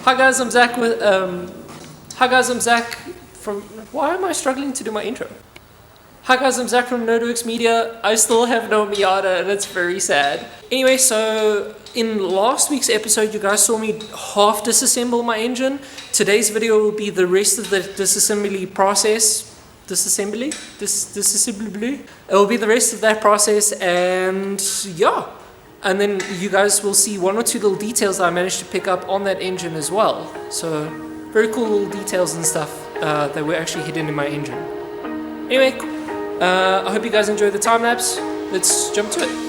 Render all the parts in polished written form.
Hi guys, I'm Zach with Hi guys, I'm Zach from. Why am I struggling to do my intro? Hi guys, I'm Zach from Nerdworks Media. I still have no Miata and it's very sad. Anyway, so in last week's episode, you guys saw me half disassemble my engine. Today's video will be the rest of the disassembly process. Disassembly? Disassembly? It will be the rest of that process, and yeah. And then you guys will see one or two little details that I managed to pick up on that engine as well. So very cool little details and stuff that were actually hidden in my engine. Anyway, I hope you guys enjoy the time lapse. Let's jump to it.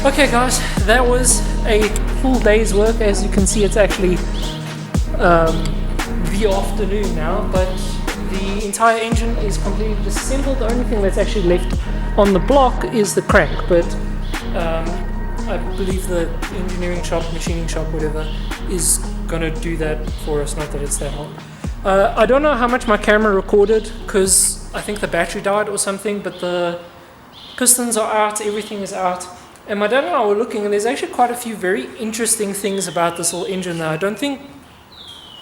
Okay guys, that was a full day's work. As you can see, it's actually the afternoon now, but the entire engine is completely disassembled. The only thing that's actually left on the block is the crank, but I believe the engineering shop, machining shop, whatever, is gonna do that for us. Not that it's that hard. I don't know how much my camera recorded because I think the battery died or something, but the pistons are out, everything is out. And my dad and I were looking, and there's actually quite a few very interesting things about this whole engine that I don't think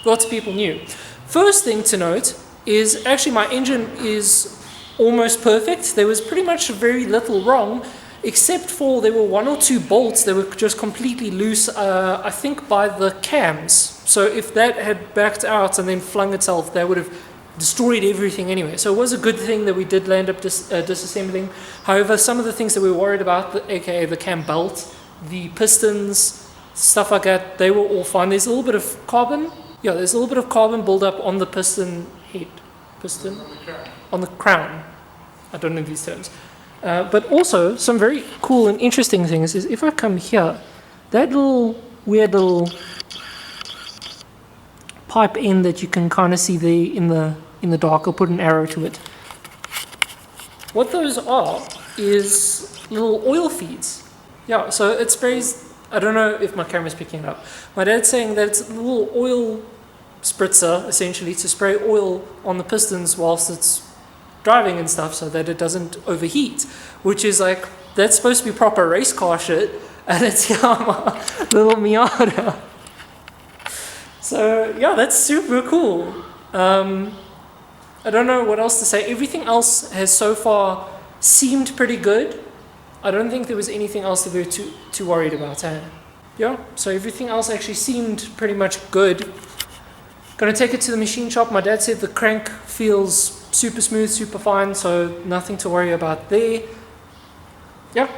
lots of people knew. First thing to note is actually my engine is almost perfect. There was pretty much very little wrong, except for there were 1 or 2 bolts that were just completely loose, I think by the cams. So if that had backed out and then flung itself, that would have destroyed everything anyway. So it was a good thing that we did land up disassembling. However, some of the things that we were worried about, aka the cam belt, the pistons, stuff like that, they were all fine. There's a little bit of carbon. Yeah, there's a little bit of carbon buildup on the piston head. Piston? On the crown. I don't know these terms. But also, some very cool and interesting things is if I come here, that little weird little pipe end that you can kind of see there in the dark, I'll put an arrow to it. What those are is little oil feeds. Yeah, so it sprays, I don't know if my camera's picking it up. My dad's saying that it's a little oil spritzer, essentially, to spray oil on the pistons whilst it's driving and stuff so that it doesn't overheat, which is like, that's supposed to be proper race car shit, and it's my little Miata. So yeah, that's super cool. I don't know what else to say. Everything else has so far seemed pretty good. I don't think there was anything else that we were too worried about. Yeah, so everything else actually seemed pretty much good. Gonna take it to the machine shop. My dad said the crank feels super smooth, super fine, so nothing to worry about there. Yeah.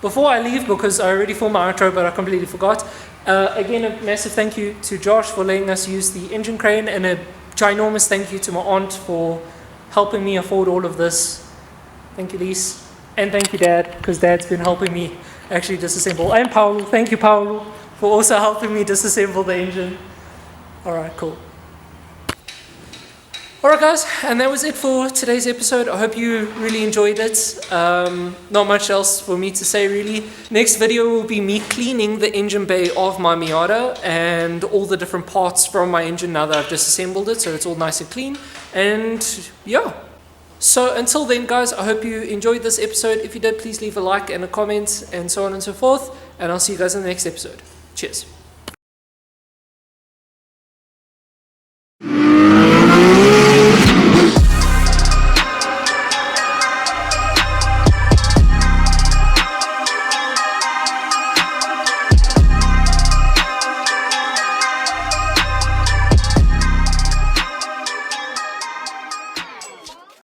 Before I leave, because I already filmed my outro but I completely forgot, again a massive thank you to Josh for letting us use the engine crane, and a ginormous thank you to my aunt for helping me afford all of this. Thank you, Lise. And thank you, Dad, because Dad's been helping me actually disassemble. And Paulo, thank you, Paulo, for also helping me disassemble the engine. Alright, cool. Alright guys, and that was it for today's episode. I hope you really enjoyed it. Not much else for me to say really. Next video will be me cleaning the engine bay of my Miata and all the different parts from my engine now that I've disassembled it, so it's all nice and clean. And yeah. So until then guys, I hope you enjoyed this episode. If you did, please leave a like and a comment and so on and so forth. And I'll see you guys in the next episode. Cheers.